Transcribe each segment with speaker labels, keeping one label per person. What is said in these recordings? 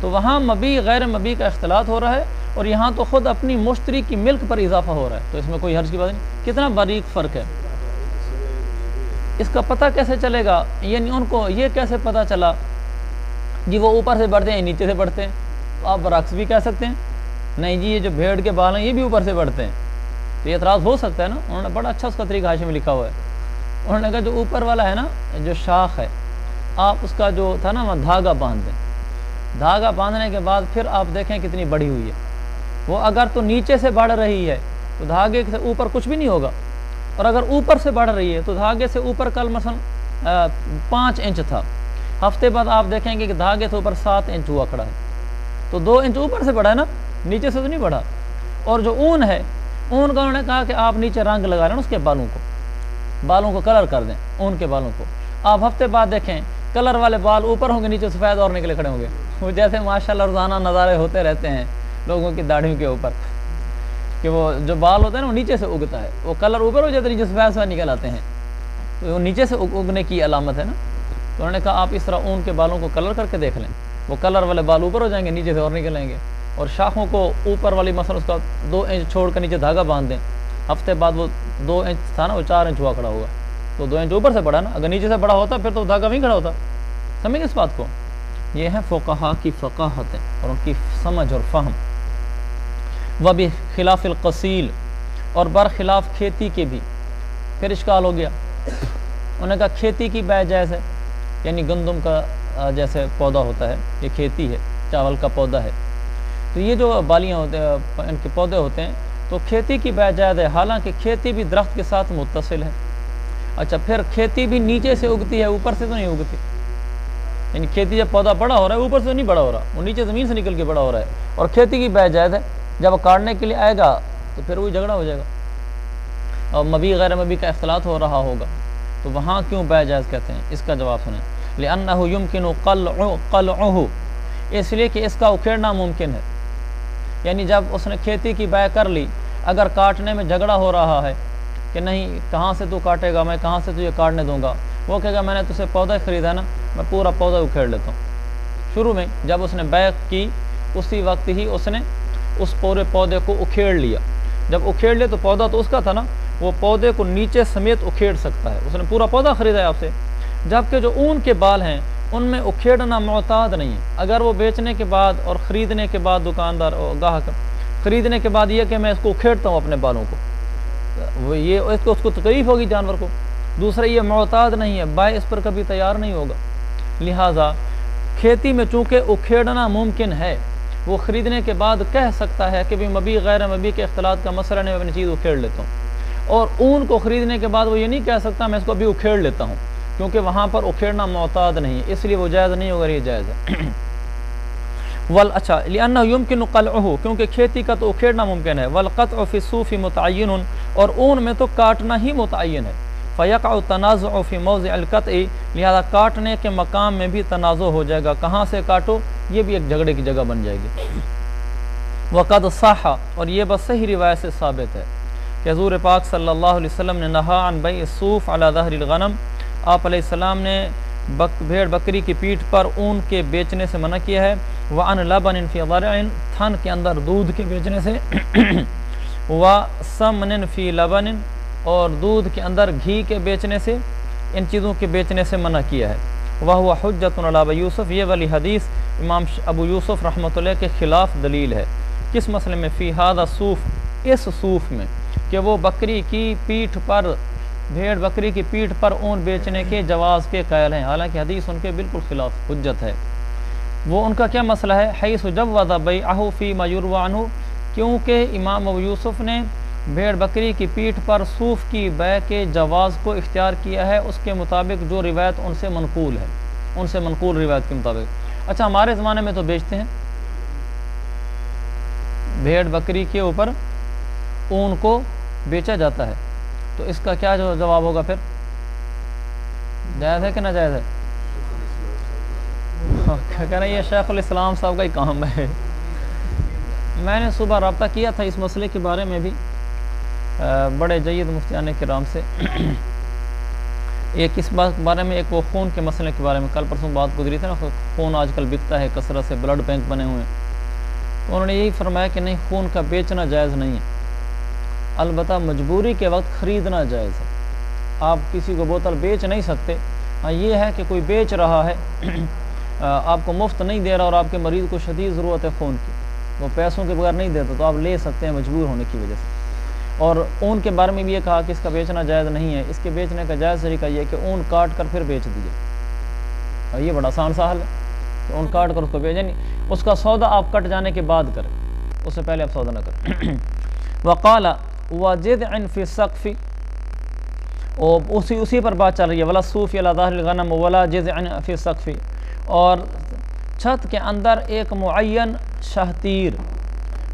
Speaker 1: تو وہاں مبی غیر مبی کا اختلاط ہو رہا ہے، اور یہاں تو خود اپنی مشتری کی ملک پر اضافہ ہو رہا ہے، تو اس میں کوئی حرج کی بات نہیں۔ کتنا باریک فرق ہے، اس کا پتہ کیسے چلے گا؟ یعنی ان کو یہ کیسے پتہ چلا جی وہ اوپر سے بڑھتے ہیں نیچے سے بڑھتے ہیں؟ تو آپ برعکس بھی کہہ سکتے ہیں، نہیں جی یہ جو بھیڑ کے بال ہیں یہ بھی اوپر سے بڑھتے ہیں، تو یہ اعتراض ہو سکتا ہے نا۔ انہوں نے بڑا اچھا اس کا طریقہ حاشیے میں لکھا ہوا ہے، انہوں نے کہا جو اوپر والا ہے نا، جو شاخ ہے، آپ اس کا جو تھا نا وہاں دھاگا باندھ دیں، دھاگا باندھنے کے بعد پھر آپ دیکھیں کتنی بڑھی ہوئی ہے۔ وہ اگر تو نیچے سے بڑھ رہی ہے تو دھاگے سے اوپر کچھ بھی نہیں ہوگا، اور اگر اوپر سے بڑھ رہی ہے تو دھاگے سے اوپر کل مثلا 5 انچ تھا، ہفتے بعد آپ دیکھیں گے کہ دھاگے سے اوپر 7 انچ ہوا کھڑا ہے، تو 2 انچ اوپر سے بڑھا ہے نا، نیچے سے تو نہیں بڑھا۔ اور جو اون ہے، اون کا انہوں نے کہا کہ آپ نیچے رنگ لگا لیں اس کے بالوں کو کلر کر دیں، اون کے بالوں کو۔ آپ ہفتے بعد دیکھیں کلر والے بال اوپر ہوں گے، نیچے سفید اور نکلے کھڑے ہوں گے، وہ جیسے ماشاءاللہ روزانہ نظارے ہوتے رہتے ہیں لوگوں کی داڑھیوں کے اوپر کہ وہ جو بال ہوتا ہے نا وہ نیچے سے اگتا ہے، وہ کلر اوپر ہو جاتا ہے، نیچے سفید نکل آتے ہیں، تو وہ نیچے سے اگنے کی علامت ہے نا۔ تو انہوں نے کہا آپ اس طرح اون کے بالوں کو کلر کر کے دیکھ لیں، وہ کلر والے بال اوپر ہو جائیں گے، نیچے سے اور نکلیں گے۔ اور شاخوں کو اوپر والی مثلا اس کا 2 انچ چھوڑ کر نیچے دھاگا باندھ دیں، ہفتے بعد وہ 2 انچ تھا نا وہ 4 انچ ہوا کھڑا ہوگا، تو 2 انچ اوپر سے بڑھا نا، اگر نیچے سے بڑا ہوتا پھر تو دھاگا وہیں کھڑا ہوتا۔ سمجھ اس بات کو؟ یہ ہے فقہا کی فقاہتیں اور ان کی سمجھ اور فہم۔ وبخلاف القصیل، اور برخلاف کھیتی کے بھی۔ پھر اشکال ہو گیا، انہوں نے کہا کھیتی کی بیع جائز ہے، یعنی گندم کا جیسے پودا ہوتا ہے، یہ کھیتی ہے، چاول کا پودا ہے، تو یہ جو بالیاں ہوتے ہیں ان کے پودے ہوتے ہیں، تو کھیتی کی بیع جائز ہے، حالانکہ کھیتی بھی درخت کے ساتھ متصل ہے۔ اچھا پھر کھیتی بھی نیچے سے اگتی ہے، اوپر سے تو نہیں اگتی، یعنی کھیتی جب پودا بڑا ہو رہا ہے اوپر سے نہیں بڑا ہو رہا، وہ نیچے زمین سے نکل کے بڑا ہو رہا ہے، اور کھیتی کی بیع جائز ہے۔ جب کاٹنے کے لیے آئے گا تو پھر وہی جھگڑا ہو جائے گا، اور مبی غیر مبی کا اختلاط ہو رہا ہوگا، تو وہاں کیوں بیع جائز کہتے ہیں؟ اس کا جواب سنیں، لأنه يمكن قلعه، اس لیے کہ اس کا اکھیڑنا ممکن ہے۔ یعنی جب اس نے کھیتی کی بیع کر لی، اگر کاٹنے میں جھگڑا ہو رہا ہے کہ نہیں کہاں سے تو کاٹے گا، میں کہاں سے تجھے کاٹنے دوں گا، وہ کہے گا میں نے تجھے پودا خریدا نا، میں پورا پودا اکھیڑ لیتا ہوں۔ شروع میں جب اس نے بیع کی اسی وقت ہی اس نے اس پورے پودے کو اکھیڑ لیا، جب اکھیڑ لیا تو پودا تو اس کا تھا نا، وہ پودے کو نیچے سمیت اکھیڑ سکتا ہے، اس نے پورا پودا خریدا ہے آپ سے۔ جبکہ جو اون کے بال ہیں ان میں اکھیڑنا معتاد نہیں ہے، اگر وہ بیچنے کے بعد اور خریدنے کے بعد دکاندار گاہک خریدنے کے بعد یہ کہ میں اس کو اکھیڑتا ہوں اپنے بالوں کو، وہ یہ اس کو تکلیف ہوگی جانور کو، دوسرا یہ معتاد نہیں ہے، بائع اس پر کبھی تیار نہیں ہوگا۔ لہٰذا کھیتی میں چونکہ اکھیڑنا ممکن ہے، وہ خریدنے کے بعد کہہ سکتا ہے کہ بھی مبی غیر مبی کے اختلاط کا مسئلہ نہیں، میں اپنی چیز اکھیڑ لیتا ہوں۔ اور اون کو خریدنے کے بعد وہ یہ نہیں کہہ سکتا میں اس کو ابھی اکھیڑ لیتا ہوں، کیونکہ وہاں پر اکھیڑنا معتاد نہیں ہے، اس لیے وہ جائز نہیں ہوگا، یہ جائز ہے۔ اچھا لأنه يمكن قلعه، کیونکہ کھیتی کا تو اکھیڑنا ممکن ہے، والقطع في الصوف متعین، اور اون میں تو کاٹنا ہی متعین ہے، فيقع التنازع في موضع القطع، لہذا کاٹنے کے مقام میں بھی تنازع ہو جائے گا، کہاں سے کاٹو یہ بھی ایک جھگڑے کی جگہ بن جائے گی۔ وقد صح، اور یہ بس صحیح روایت سے ثابت ہے کہ حضور پاک صلی اللہ علیہ وسلم نے نہا عن بیع الصوف علی ظہر الغنم، آپ علیہ السلام نے بھیڑ بکری کی پیٹھ پر اون کے بیچنے سے منع کیا ہے، وعن لبن فی ضرع، تھن کے اندر دودھ کے بیچنے سے، وسمن فی لبن، اور دودھ کے اندر گھی کے بیچنے سے، ان چیزوں کے بیچنے سے منع کیا ہے۔ وہو حجۃ علی ابی یوسف، یہ والی حدیث امام ابو یوسف رحمۃ اللہ کے خلاف دلیل ہے۔ کس مسئلے میں؟ فی ھذا الصوف، اس صوف میں، کہ وہ بکری کی پیٹھ پر، بھیڑ بکری کی پیٹھ پر اون بیچنے کے جواز کے قائل ہیں، حالانکہ حدیث ان کے بالکل خلاف حجت ہے۔ وہ ان کا کیا مسئلہ ہے؟ حیث جوز بیعہ فیما یروی عنہ، کیونکہ امام ابو یوسف نے بھیڑ بکری کی پیٹھ پر صوف کی بیع کے جواز کو اختیار کیا ہے، اس کے مطابق جو روایت ان سے منقول ہے، ان سے منقول روایت کے مطابق۔ اچھا ہمارے زمانے میں تو بیچتے ہیں بھیڑ بکری کے اوپر اون کو بیچا جاتا ہے، تو اس کا کیا جواب ہوگا پھر؟ جائز ہے کہ ناجائز ہے؟ کہہ رہے ہیں یہ شیخ الاسلام صاحب کا ہی کام ہے۔ میں نے صبح رابطہ کیا تھا اس مسئلے کے بارے میں بھی بڑے جید مفتیان کرام سے، ایک اس بارے میں، ایک وہ خون کے مسئلے کے بارے میں کل پرسوں بات گزری تھی نا، خون آج کل بکتا ہے کثرت سے، بلڈ بینک بنے ہوئے ہیں، تو انہوں نے یہی فرمایا کہ نہیں، خون کا بیچنا جائز نہیں ہے، البتہ مجبوری کے وقت خریدنا جائز ہے۔ آپ کسی کو بوتل بیچ نہیں سکتے، ہاں یہ ہے کہ کوئی بیچ رہا ہے آپ کو مفت نہیں دے رہا اور آپ کے مریض کو شدید ضرورت ہے خون کی، وہ پیسوں کے بغیر نہیں دیتا، تو آپ لے سکتے ہیں مجبور ہونے کی وجہ سے۔ اور اون کے بارے میں بھی یہ کہا کہ اس کا بیچنا جائز نہیں ہے، اس کے بیچنے کا جائز طریقہ یہ ہے کہ اون کاٹ کر پھر بیچ دیجیے، اور یہ بڑا آسان سا حل ہے کہ اون کاٹ کر اس کو بیچیں، نہیں اس کا سودا آپ کٹ جانے کے بعد کریں، اس سے پہلے آپ سودا نہ کریں۔ وقال وجذع فی السقف، اور اسی پر بات چل رہی ہے، ولا الصوف علی ظاہر الغنم ولا جذع فی السقف، اور چھت کے اندر ایک معین شہتیر،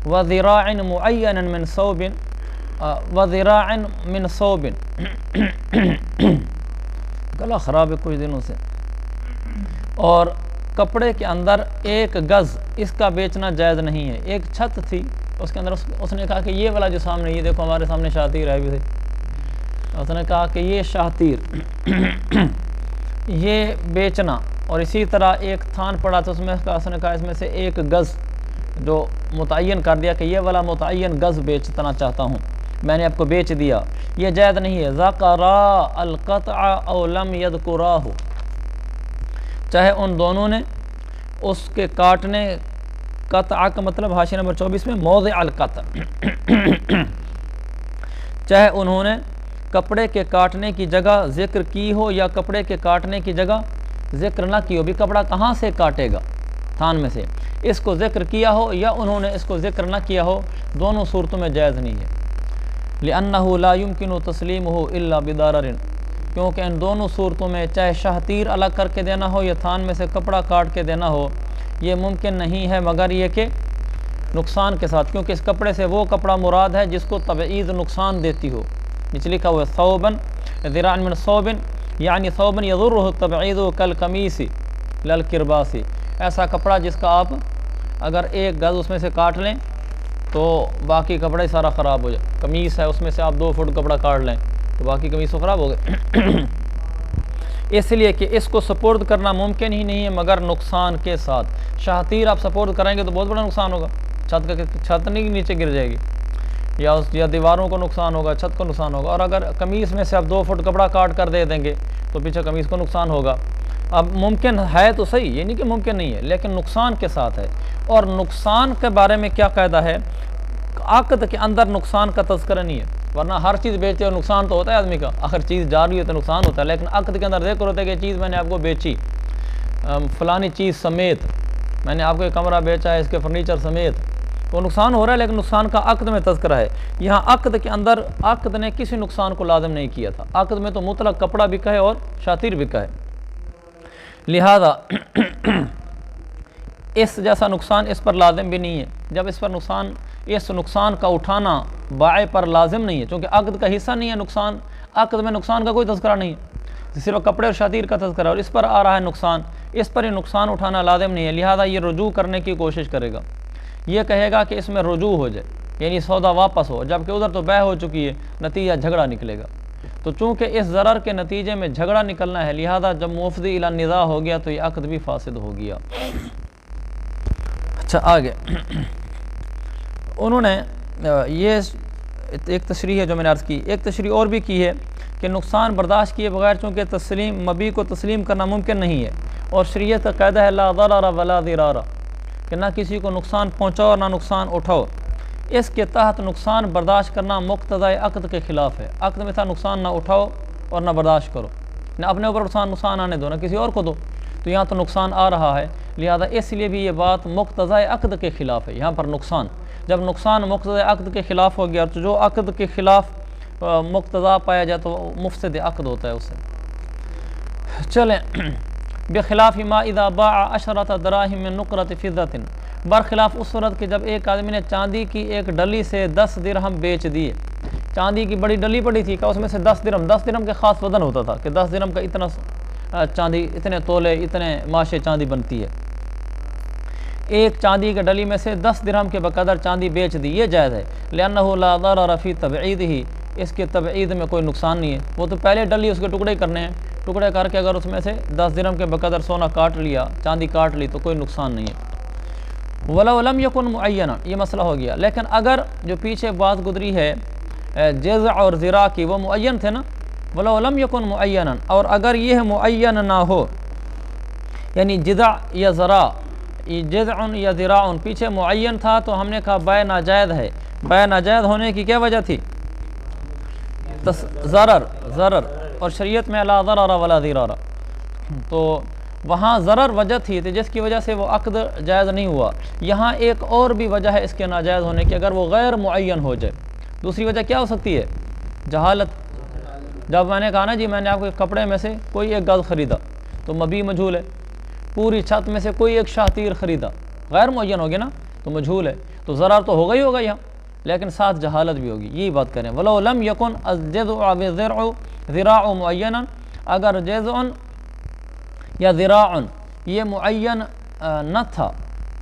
Speaker 1: وذراع معین من ثوب، وذراع من ثوب، گلا خراب ہے کچھ دنوں سے، اور کپڑے کے اندر ایک گز، اس کا بیچنا جائز نہیں ہے۔ ایک چھت تھی، اس کے اندر اس نے کہا کہ یہ والا جو سامنے، یہ دیکھو ہمارے سامنے شاطیر ہے بھی تھی، اس نے کہا کہ یہ شاطیر یہ بیچنا، اور اسی طرح ایک تھان پڑا تھا، اس میں اس نے کہا اس میں سے ایک گز جو متعین کر دیا کہ یہ والا متعین گز بیچنا چاہتا ہوں، میں نے آپ کو بیچ دیا، یہ جائز نہیں ہے۔ ذکرا القطع او لم یذکراہ، چاہے ان دونوں نے اس کے کاٹنے، قطع کا مطلب حاشیہ نمبر 24 میں موضع القطع، چاہے انہوں نے کپڑے کے کاٹنے کی جگہ ذکر کی ہو یا کپڑے کے کاٹنے کی جگہ ذکر نہ کی ہو، بھی کپڑا کہاں سے کاٹے گا، تھان میں سے، اس کو ذکر کیا ہو یا انہوں نے اس کو ذکر نہ کیا ہو، دونوں صورتوں میں جائز نہیں ہے۔ لأنه لا يمكن تسلیمه الا بضرر، کیونکہ ان دونوں صورتوں میں چاہے شاہتیر الگ کر کے دینا ہو یا تھان میں سے کپڑا کاٹ کے دینا ہو، یہ ممکن نہیں ہے مگر یہ کہ نقصان کے ساتھ، کیونکہ اس کپڑے سے وہ کپڑا مراد ہے جس کو تبعیض نقصان دیتی ہو، نیچے لکھا ہوا ہے ثوبا ذراع من ثوب، یعنی ثوبا یضرہ التبعیض کالقمیص للکرباس، ایسا کپڑا جس کا آپ اگر ایک گز اس میں سے کاٹ لیں تو باقی کپڑا ہی سارا خراب ہو جائے، قمیص ہے اس میں سے آپ 2 فٹ کپڑا کاٹ لیں تو باقی قمیص تو خراب ہو گئے، اس لیے کہ اس کو سپورٹ کرنا ممکن ہی نہیں ہے مگر نقصان کے ساتھ۔ شاہتیر آپ سپورٹ کریں گے تو بہت بڑا نقصان ہوگا، چھت نہیں نیچے گر جائے گی، یا دیواروں کو نقصان ہوگا، چھت کو نقصان ہوگا، اور اگر قمیص میں سے آپ 2 فٹ کپڑا کاٹ کر دے دیں گے تو پیچھے قمیص کو نقصان ہوگا۔ اب ممکن ہے تو صحیح، یہ نہیں کہ ممکن نہیں ہے، لیکن نقصان کے ساتھ ہے، اور نقصان کے بارے میں کیا قاعدہ ہے، عقد کے اندر نقصان کا تذکرہ نہیں ہے، ورنہ ہر چیز بیچتے ہو نقصان تو ہوتا ہے آدمی کا، آخر چیز جا رہی ہے تو نقصان ہوتا ہے، لیکن عقد کے اندر ذکر ہوتا ہے کہ چیز میں نے آپ کو بیچی فلانی چیز سمیت، میں نے آپ کو ایک کمرہ بیچا ہے اس کے فرنیچر سمیت، وہ نقصان ہو رہا ہے لیکن نقصان کا عقد میں تذکرہ ہے۔ یہاں عقد کے اندر عقد نے کسی نقصان کو لازم نہیں کیا تھا، عقد میں تو مطلق کپڑا بکا ہے اور شاطیر بکا ہے، لہذا اس جیسا نقصان اس پر لازم بھی نہیں ہے۔ جب اس نقصان کا اٹھانا بائع پر لازم نہیں ہے، چونکہ عقد کا حصہ نہیں ہے نقصان، عقد میں نقصان کا کوئی تذکرہ نہیں ہے، صرف کپڑے اور شاطیر کا تذکرہ، اور اس پر آ رہا ہے نقصان، اس پر یہ نقصان اٹھانا لازم نہیں ہے، لہذا یہ رجوع کرنے کی کوشش کرے گا، یہ کہے گا کہ اس میں رجوع ہو جائے، یعنی سودا واپس ہو، جبکہ ادھر تو بیع ہو چکی ہے، نتیجہ جھگڑا نکلے گا، تو چونکہ اس ضرر کے نتیجے میں جھگڑا نکلنا ہے، لہذا جب مفضی الی النزاع ہو گیا تو یہ عقد بھی فاسد ہو گیا۔ اچھا آگے انہوں نے یہ ایک تشریح ہے جو میں نے عرض کی، ایک تشریح اور بھی کی ہے کہ نقصان برداشت کیے بغیر چونکہ مبیع کو تسلیم کرنا ممکن نہیں ہے، اور شریعت کا قاعدہ ہے لا ضرر ولا ضرار، کہ نہ کسی کو نقصان پہنچاؤ اور نہ نقصان اٹھاؤ، اس کے تحت نقصان برداشت کرنا مقتضی عقد کے خلاف ہے، عقد میں تھا نقصان نہ اٹھاؤ اور نہ برداشت کرو، نہ اپنے اوپر نقصان آنے دو نہ کسی اور کو دو، تو یہاں تو نقصان آ رہا ہے، لہذا اس لیے بھی یہ بات مقتضی عقد کے خلاف ہے، یہاں پر نقصان، جب نقصان مقتضی عقد کے خلاف ہو گیا تو جو عقد کے خلاف مقتضی پایا جائے تو مفسد عقد ہوتا ہے اس سے۔ چلیں بخلاف ما اذا باع 10 دراهم من نقرۃ فضۃ، برخلاف اس صورت کہ جب ایک آدمی نے چاندی کی ایک ڈلی سے 10 درہم بیچ دیے، چاندی کی بڑی ڈلی پڑی تھی کہ اس میں سے 10 درہم کے خاص وزن ہوتا تھا کہ 10 درہم کا اتنا چاندی، اتنے تولے، اتنے ماشے چاندی بنتی ہے، ایک چاندی کے ڈلی میں سے 10 درہم کے بقدر چاندی بیچ دی، یہ جائز ہے، لأنه لا ضرر فی تبعیضہ، اس کے تبعید میں کوئی نقصان نہیں ہے، وہ تو پہلے ڈلی اس کے ٹکڑے کرنے ہیں، ٹکڑے کر کے اگر اس میں سے 10 درہم کے بقدر سونا کاٹ لیا، چاندی کاٹ لی تو کوئی نقصان نہیں ہے۔ وَلَوْ لَمْ يَكُنْ مُعَيَّنًا، یہ مسئلہ ہو گیا۔ لیکن اگر جو پیچھے بات گزری ہے جزع اور ذراع کی، وہ معین تھے نا، وَلَوْ لَمْ يَكُنْ مُعَيَّنًا، اور اگر یہ معین نہ ہو، یعنی جذع یا ذراع، جذع یا ذراع پیچھے معین تھا تو ہم نے کہا بیع ناجائز ہے۔ بیع ناجائز ہونے کی کیا وجہ تھی؟ ضرر، اور شریعت میں لا ضرر ولا ضرار، تو وہاں ضرر وجہ تھی جس کی وجہ سے وہ عقد جائز نہیں ہوا۔ یہاں ایک اور بھی وجہ ہے اس کے ناجائز ہونے کی، اگر وہ غیر معین ہو جائے۔ دوسری وجہ کیا ہو سکتی ہے؟ جہالت۔ جب میں نے کہا نا جی میں نے آپ کے کپڑے میں سے کوئی ایک گز خریدا تو مبیع مجہول ہے، پوری چھت میں سے کوئی ایک شاہ تیر خریدا، غیر معین ہوگی نا، تو مجہول ہے، تو ضرر تو ہوگا ہی ہوگا یہاں، لیکن ساتھ جہالت بھی ہوگی۔ یہی بات کریں وَلَوْ لَمْ يَكُنْ الجذع والذرع ذراع معینا، اگر جذع یا ذراع یہ معین نہ تھا،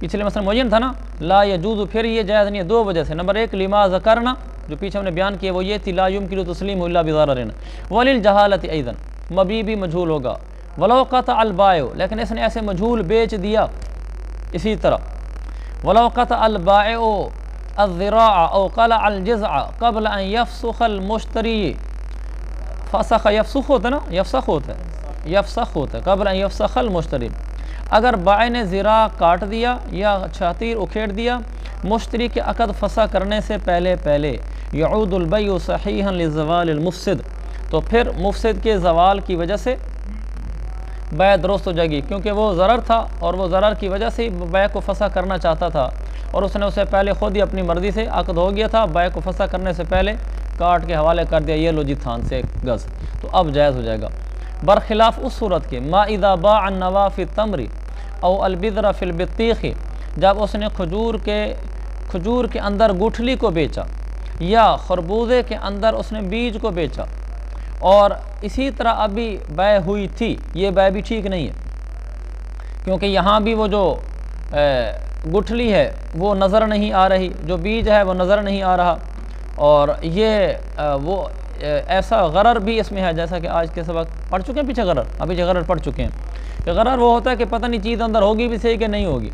Speaker 1: پچھلے مثلا معین تھا نا، لا یجوز، پھر یہ جائز نہیں ہے دو وجہ سے۔ نمبر ایک لما ذکرنا، جو پیچھے ہم نے بیان کیا وہ یہ تھی لا یمکن تسلیم الا بضرر، وللجہالۃ ایضا، مبیع بھی مجہول ہوگا۔ ولو قطع البائع، لیکن اس نے ایسے مجہول بیچ دیا، اسی طرح ولو قطع البائع الذراع او قلع الجذع قبل ان یفسخ المشتری، فسخ یفسخ ہوتا ہے نا، یفسخ ہوتا ہے قبل ان یفسخ المشتری، اگر بائع نے ذراع کاٹ دیا یا چھاتیر اکھیڑ دیا مشتری کے عقد فسخ کرنے سے پہلے، یعود البیع صحیحا لزوال المفسد، تو پھر مفسد کے زوال کی وجہ سے بیع درست ہو جائے گی، کیونکہ وہ ضرر تھا اور وہ ضرر کی وجہ سے بیع کو فسخ کرنا چاہتا تھا، اور اس نے اسے پہلے خود ہی اپنی مرضی سے عقد ہو گیا تھا، بیع کو فسخ کرنے سے پہلے کاٹ کے حوالے کر دیا، یہ لو جی تھان سے گز، تو اب جائز ہو جائے گا۔ برخلاف اس صورت کے ما اذا باع النوا فی التمر او البذر فی البطیخ، جب اس نے کھجور کے اندر گٹھلی کو بیچا یا خربوزے کے اندر اس نے بیج کو بیچا، اور اسی طرح ابھی بیع ہوئی تھی، یہ بیع بھی ٹھیک نہیں ہے، کیونکہ یہاں بھی وہ جو گٹھلی ہے وہ نظر نہیں آ رہی، جو بیج ہے وہ نظر نہیں آ رہا، اور یہ وہ ایسا غرر بھی اس میں ہے، جیسا کہ آج کے سبق پڑھ چکے ہیں، پیچھے غرر پڑھ چکے ہیں کہ غرر وہ ہوتا ہے کہ پتہ نہیں چیز اندر ہوگی بھی صحیح کہ نہیں ہوگی،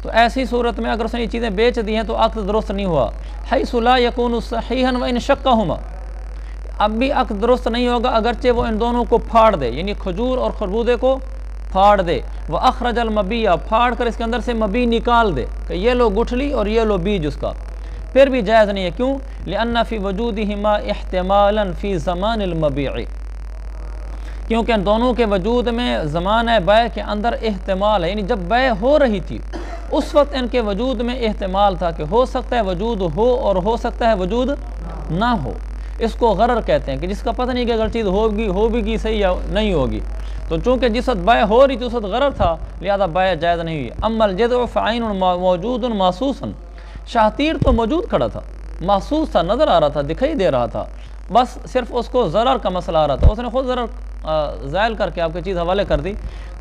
Speaker 1: تو ایسی صورت میں اگر اس نے یہ چیزیں بیچ دی ہیں تو عقد درست نہیں ہوا۔ حیث لا یکون صحیحا وان شقہما، اب بھی عقد درست نہیں ہوگا اگرچہ وہ ان دونوں کو پھاڑ دے، یعنی کھجور اور خربوزے کو پھاڑ دے، وَأَخْرَجَ الْمَبِيَّ، پھاڑ کر اس کے اندر سے مبی نکال دے کہ یہ لو گٹھلی اور یہ لو بیج اس کا، پھر بھی جائز نہیں ہے۔ کیوں؟ لِأَنَّ فِي وَجُودِهِمَا احتمالا فِي زَمَانِ الْمَبِيعِ، کیونکہ ان دونوں کے وجود میں زمانہ بیع کے اندر احتمال ہے، یعنی جب بیع ہو رہی تھی اس وقت ان کے وجود میں احتمال تھا کہ ہو سکتا ہے وجود ہو اور ہو سکتا ہے وجود نہ ہو، اس کو غرر کہتے ہیں کہ جس کا پتہ نہیں کہ اگر چیز ہوگی صحیح یا نہیں ہوگی، تو چونکہ جس وقت بیع ہو رہی تھی اس وقت غرر تھا، لہذا بیع جائز نہیں ہوئی۔ اما الجذع فعین موجود محسوس، شاہتیر تو موجود کھڑا تھا، محسوس تھا، نظر آ رہا تھا، دکھائی دے رہا تھا، بس صرف اس کو ضرر کا مسئلہ آ رہا تھا، اس نے خود ضرر زائل کر کے آپ کی چیز حوالے کر دی۔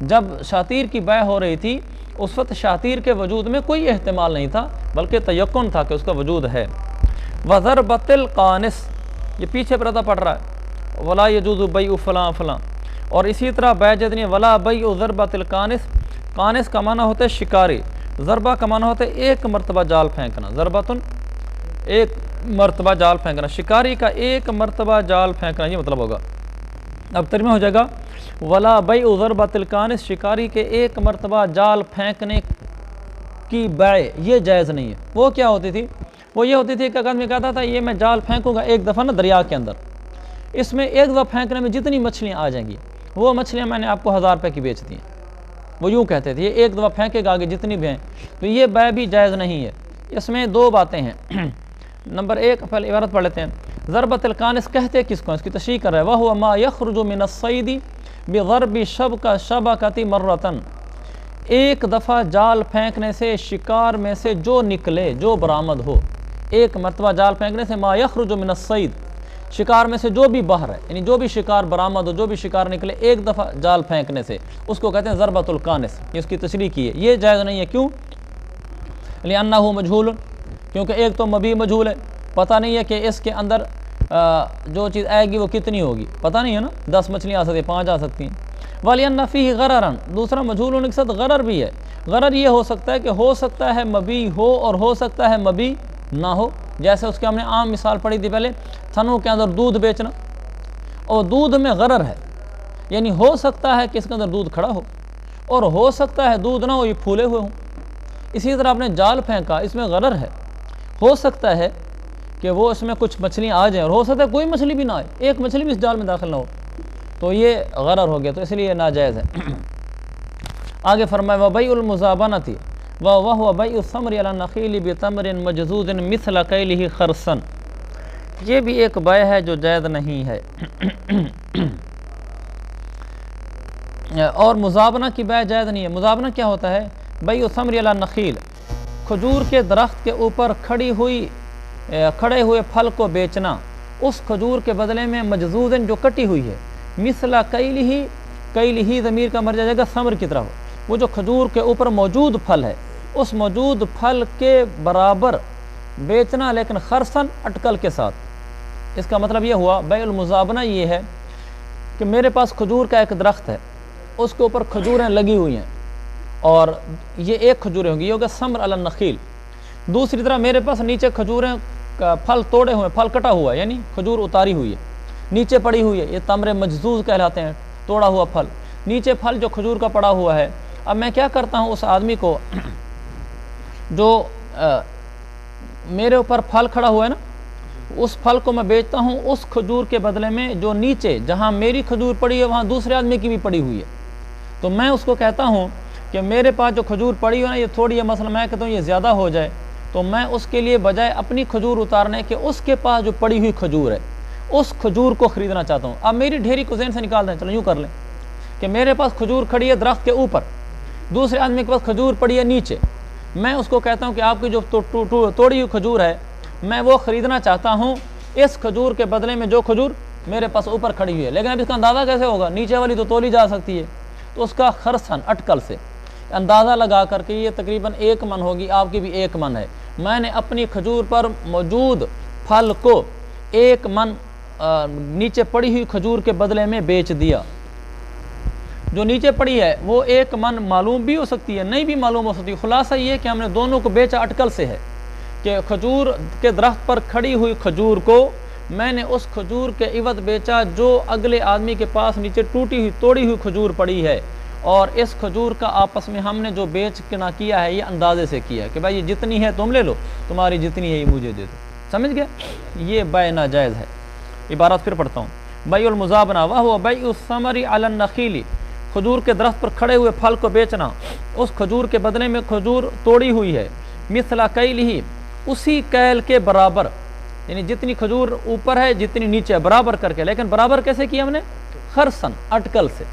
Speaker 1: جب شاہتیر کی بیع ہو رہی تھی اس وقت شاہتیر کے وجود میں کوئی احتمال نہیں تھا بلکہ تیقن تھا کہ اس کا وجود ہے۔ وَضَرْبَةِ الْقَانِصِ، یہ پیچھے پردہ پڑ رہا ہے، وَلَا يَجُوزُ بَيْعُ فلاں فلاں، اور اسی طرح بیع جائز نہیں، وَلَا بَيْعُ ضَرْبَةِ الْقَانِصِ، قانص کا معنی ہوتا ہے شکاری، ضربہ کا معنی ہوتا ہے ایک مرتبہ جال پھینکنا، ضربۃن ایک مرتبہ جال پھینکنا، شکاری کا ایک مرتبہ جال پھینکنا، یہ مطلب ہوگا۔ اب ترجمہ ہو جائے گا ولا بیع ضربۃ القانص، شکاری کے ایک مرتبہ جال پھینکنے کی بیع یہ جائز نہیں ہے۔ وہ کیا ہوتی تھی؟ وہ یہ ہوتی تھی کہ آدمی کہتا تھا یہ میں جال پھینکوں گا ایک دفعہ نا دریا کے اندر، اس میں ایک دفعہ پھینکنے میں جتنی مچھلیاں آ جائیں گی وہ مچھلیاں میں نے آپ کو 1000 روپے کی بیچ دی ہیں، وہ یوں کہتے تھے، یہ ایک دفعہ پھینکے گا آگے جتنی بھی ہیں، تو یہ بیع بھی جائز نہیں ہے۔ اس میں دو باتیں ہیں، نمبر ایک پہلے عبارت پڑھ لیتے ہیں، ضربۃ القانص کہتے کس کو؟ اس کی تشریح کر رہا ہے، وَهُوَ مَا يَخْرُجُ مِنَ الصَّيْدِ بِضَرْبِ شَبَكَةِ مَرَّةً، ایک دفعہ جال پھینکنے سے شکار میں سے جو نکلے، جو برآمد ہو، ایک مرتبہ جال پھینکنے سے ما يَخْرُجُ مِنَ الصَّيْدِ، شکار میں سے جو بھی باہر ہے، یعنی جو بھی شکار برآمد ہو، جو بھی شکار نکلے ایک دفعہ جال پھینکنے سے، اس کو کہتے ہیں ضربۃ القانص۔ یہ اس کی تشریح کی ہے، یہ جائز نہیں ہے۔ کیوں؟ لِأَنَّهُ مجہول، کیونکہ ایک تو مبیع مجہول ہے، پتہ نہیں ہے کہ اس کے اندر جو چیز آئے گی وہ کتنی ہوگی پتہ نہیں ہے نا، 10 مچھلیاں آ سکتی ہیں، 5 آ سکتی ہیں۔ وَلِأَنَّ فِيهِ غَرَرًا، دوسرا مجہول ہونے کے ساتھ غرر بھی ہے۔ غرر یہ ہو سکتا ہے کہ ہو سکتا ہے مبی ہو اور ہو سکتا ہے مبی نہ ہو، جیسے اس کی ہم نے عام مثال پڑھی تھی پہلے، تھنوں کے اندر دودھ بیچنا، اور دودھ میں غرر ہے، یعنی ہو سکتا ہے کہ اس کے اندر دودھ کھڑا ہو، اور ہو سکتا ہے دودھ نہ ہو، یہ پھولے ہوئے ہوں۔ اسی طرح آپ نے جال پھینکا، اس میں غرر ہے، ہو سکتا ہے کہ وہ اس میں کچھ مچھلیاں آ جائیں، اور ہو سکتا ہے کوئی مچھلی بھی نہ آئے، ایک مچھلی بھی اس جال میں داخل نہ ہو، تو یہ غرر ہو گیا، تو اس لیے یہ ناجائز ہے۔ آگے فرمائے وَبَيْعُ الْمُزَابَنَةِ وَهُوَ بَيْعُ الثَّمْرِ عَلَى النَّخِيلِ بِتَمْرٍ مَجْزُوزٍ مِثْلَ كَيْلِهِ خَرْصًا، یہ بھی ایک بیع ہے جو جائز نہیں ہے۔ اور مزابنہ کی بیع جائز نہیں ہے۔ مزابنہ کیا ہوتا ہے؟ بیع الثمر علی النخیل، کھجور کے درخت کے اوپر کھڑے ہوئے پھل کو بیچنا، اس کھجور کے بدلے میں مجزوزن جو کٹی ہوئی ہے، مثل کیلہی ضمیر کا مرجع جائے گا ثمر کی طرف، وہ جو کھجور کے اوپر موجود پھل ہے اس موجود پھل کے برابر بیچنا، لیکن خرصن اٹکل کے ساتھ۔ اس کا مطلب یہ ہوا بیع المزابنہ یہ ہے کہ میرے پاس کھجور کا ایک درخت ہے، اس کے اوپر کھجوریں لگی ہوئی ہیں، اور یہ ایک کھجوریں ہوں گی، یہ ہوگا ثمر علی النخیل۔ دوسری طرح میرے پاس نیچے کھجوریں کا پھل توڑے ہوئے، پھل کٹا ہوا ہے، یعنی کھجور اتاری ہوئی ہے، نیچے پڑی ہوئی ہے، یہ تمر مجزوز کہلاتے ہیں، توڑا ہوا پھل، نیچے پھل جو کھجور کا پڑا ہوا ہے۔ اب میں کیا کرتا ہوں، اس آدمی کو جو میرے اوپر پھل کھڑا ہوا ہے نا، اس پھل کو میں بیچتا ہوں اس کھجور کے بدلے میں جو نیچے جہاں میری کھجور پڑی ہے وہاں دوسرے آدمی کی بھی پڑی ہوئی ہے۔ تو میں اس کو کہتا ہوں کہ میرے پاس جو کھجور پڑی ہوئی ہے نا، یہ تھوڑی ہے، مثلا میں کہتا ہوں یہ زیادہ ہو جائے، تو میں اس کے لیے بجائے اپنی کھجور اتارنے کے اس کے پاس جو پڑی ہوئی کھجور ہے اس کھجور کو خریدنا چاہتا ہوں۔ اب میری ڈھیری کو ذہن سے نکال دیں، چلو یوں کر لیں کہ میرے پاس کھجور کھڑی ہے درخت کے اوپر، دوسرے آدمی کے پاس کھجور پڑی ہے نیچے، میں اس کو کہتا ہوں کہ آپ کی جو توڑی ہوئی کھجور ہے میں وہ خریدنا چاہتا ہوں اس کھجور کے بدلے میں جو کھجور میرے پاس اوپر کھڑی ہوئی ہے، لیکن اب اس کا اندازہ کیسے ہوگا؟ نیچے والی تو تولی جا سکتی ہے، تو اس کا خرصن اٹکل سے اندازہ لگا کر کے یہ تقریباً 1 من ہوگی، آپ کی بھی 1 من ہے، میں نے اپنی کھجور پر موجود پھل کو 1 من نیچے پڑی ہوئی کھجور کے بدلے میں بیچ دیا۔ جو نیچے پڑی ہے وہ 1 من معلوم بھی ہو سکتی ہے، نہیں بھی معلوم ہو سکتی ہے، خلاصہ یہ کہ ہم نے دونوں کو بیچا اٹکل سے ہے کہ کھجور کے درخت پر کھڑی ہوئی کھجور کو میں نے اس کھجور کے عوض بیچا جو اگلے آدمی کے پاس نیچے توڑی ہوئی کھجور پڑی ہے، اور اس کھجور کا آپس میں ہم نے جو بیچ کے نہ کیا ہے یہ اندازے سے کیا ہے کہ بھائی یہ جتنی ہے تم لے لو، تمہاری جتنی ہے یہ مجھے دے دو، سمجھ گئے؟ یہ بیع ناجائز ہے۔ عبارت پھر پڑھتا ہوں، بیع المزابنہ وہو بیع الثمر علی النخیل، کھجور کے درخت پر کھڑے ہوئے پھل کو بیچنا اس کھجور کے بدلے میں کھجور توڑی ہوئی ہے، مثل کیلہ، اسی کیل کے برابر، یعنی جتنی کھجور اوپر ہے جتنی نیچے ہے برابر کر کے، لیکن برابر کیسے کیا ہم نے؟ خرصن اٹکل سے۔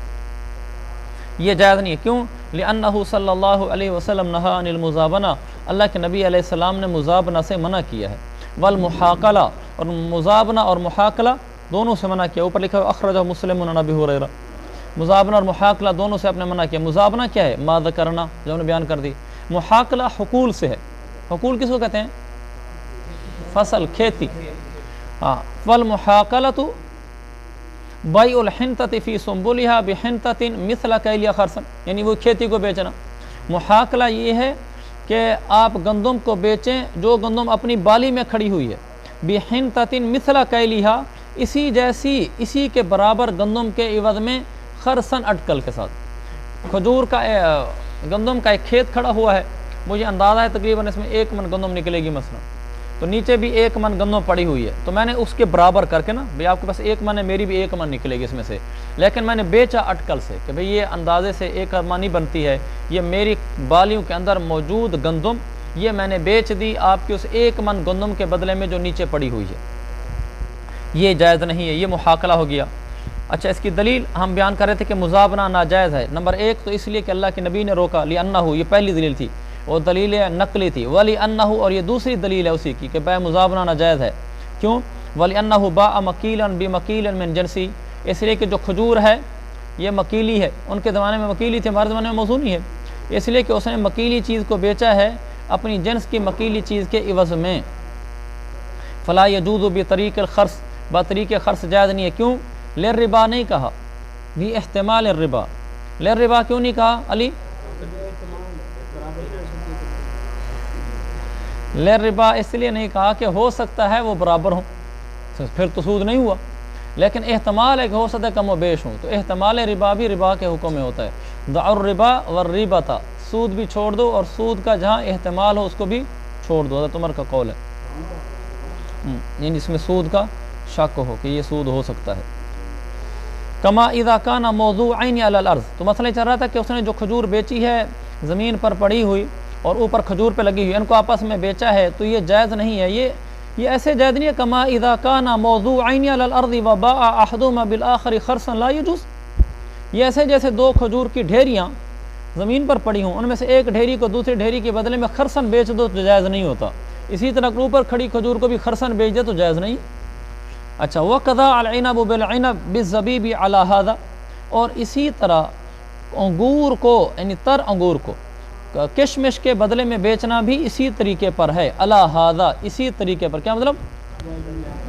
Speaker 1: یہ جائز نہیں ہے، کیوں؟ لأنہ صلی اللہ علیہ وسلم نہا عن المزابنہ، اللہ کے نبی علیہ السلام نے مزابنہ سے منع کیا ہے، والمحاقلہ، اور مزابنہ اور محاقلہ دونوں سے منع کیا، اوپر لکھا ہے اخرجہ مسلم عن ابی ہریرہ، مزابنہ اور محاقلہ دونوں سے اپنے منع کیا۔ مزابنہ کیا ہے؟ ما ذکرنا، جو ہم نے بیان کر دی۔ محاقلہ حقول سے ہے، حقول کس کو کہتے ہیں؟ فصل، کھیتی، ہاں۔ والمحاقلۃ بیع الحنطۃ فی سنبلھا بحنطۃ مثل کیلیہ خرصن، یعنی وہ کھیتی کو بیچنا۔ محاقلہ یہ ہے کہ آپ گندم کو بیچیں جو گندم اپنی بالی میں کھڑی ہوئی ہے، بحنطۃ مثل کیلیہ، اسی کے برابر گندم کے عوض میں، خرصن اٹکل کے ساتھ۔ کھجور کا گندم کا ایک کھیت کھڑا ہوا ہے، مجھے اندازہ ہے تقریباً اس میں 1 من گندم نکلے گی مثلا، تو نیچے بھی 1 من گندم پڑی ہوئی ہے، تو میں نے اس کے برابر کر کے نا، بھئی آپ کے پاس 1 من ہے، میری بھی 1 من نکلے گی اس میں سے، لیکن میں نے بیچا اٹکل سے کہ بھئی یہ اندازے سے 1 من ہی بنتی ہے، یہ میری بالیوں کے اندر موجود گندم یہ میں نے بیچ دی آپ کی اس 1 من گندم کے بدلے میں جو نیچے پڑی ہوئی ہے، یہ جائز نہیں ہے، یہ محاقلہ ہو گیا۔ اچھا، اس کی دلیل ہم بیان کر رہے تھے کہ مزابنہ ناجائز ہے۔ نمبر 1 تو اس لیے کہ اللہ کے نبی نے روکا، لأنہ، یہ پہلی دلیل تھی، وہ دلیل نقلی تھی، وَلِأَنَّهُ، اور یہ دوسری دلیل ہے اسی کی کہ بیع مزابنہ ناجائز ہے، کیوں؟ وَلِأَنَّهُ بَاعَ مَكِيلًا بِمَكِيلٍ مِّن جنسی، اس لیے کہ جو کھجور ہے یہ مکیلی ہے، ان کے زمانے میں مکیلی تھی، ہمارے زمانے میں موزونی ہے، اس لیے کہ اس نے مکیلی چیز کو بیچا ہے اپنی جنس کی مکیلی چیز کے عوض میں۔ فلا يجوز بطریق الخرص، بطریق خرچ جائز نہیں ہے. کیوں؟ للربا نہیں کہا، بھی احتمال الربا. للربا کیوں نہیں کہا علی؟ للربا اس لیے نہیں کہا کہ ہو سکتا ہے وہ برابر ہوں، پھر تو سود نہیں ہوا. لیکن احتمال ہے کہ ہو سکتا ہے کم و بیش ہوں، تو احتمال ربا بھی ربا کے حکم میں ہوتا ہے. دعوا الربا والربا، سود بھی چھوڑ دو اور سود کا جہاں احتمال ہو اس کو بھی چھوڑ دو. حضرت عمر کا قول ہے، یعنی اس میں سود کا شک ہو کہ یہ سود ہو سکتا ہے. کما اذا کان موضوعین علی الارض، تو مسئلہ چل رہا تھا کہ اس نے جو کھجور بیچی ہے زمین پر پڑی ہوئی اور اوپر کھجور پہ لگی ہوئی، ان کو آپس میں بیچا ہے تو یہ جائز نہیں ہے. یہ ایسے جائز نہیں ہے. کما اذا کان موضوعین علی الارض وباع احدهما بالآخر خرصا لا يجوز. یہ ایسے جیسے دو کھجور کی ڈھیریاں زمین پر پڑی ہوں، ان میں سے ایک ڈھیری کو دوسری ڈھیری کے بدلے میں خرسن بیچ دو تو جائز نہیں ہوتا. اسی طرح اوپر کھڑی کھجور کو بھی خرسن بیچ دے تو جائز نہیں. اچھا، وَقَضَى الْعِنَبُ بِالْعِنَبِ بِالزَّبِيبِ عَلَى هَذَا، اور اسی طرح انگور کو یعنی تر انگور کو کشمش کے بدلے میں بیچنا بھی اسی طریقے پر ہے. عَلَى هَذَا، اسی طریقے پر. کیا مطلب؟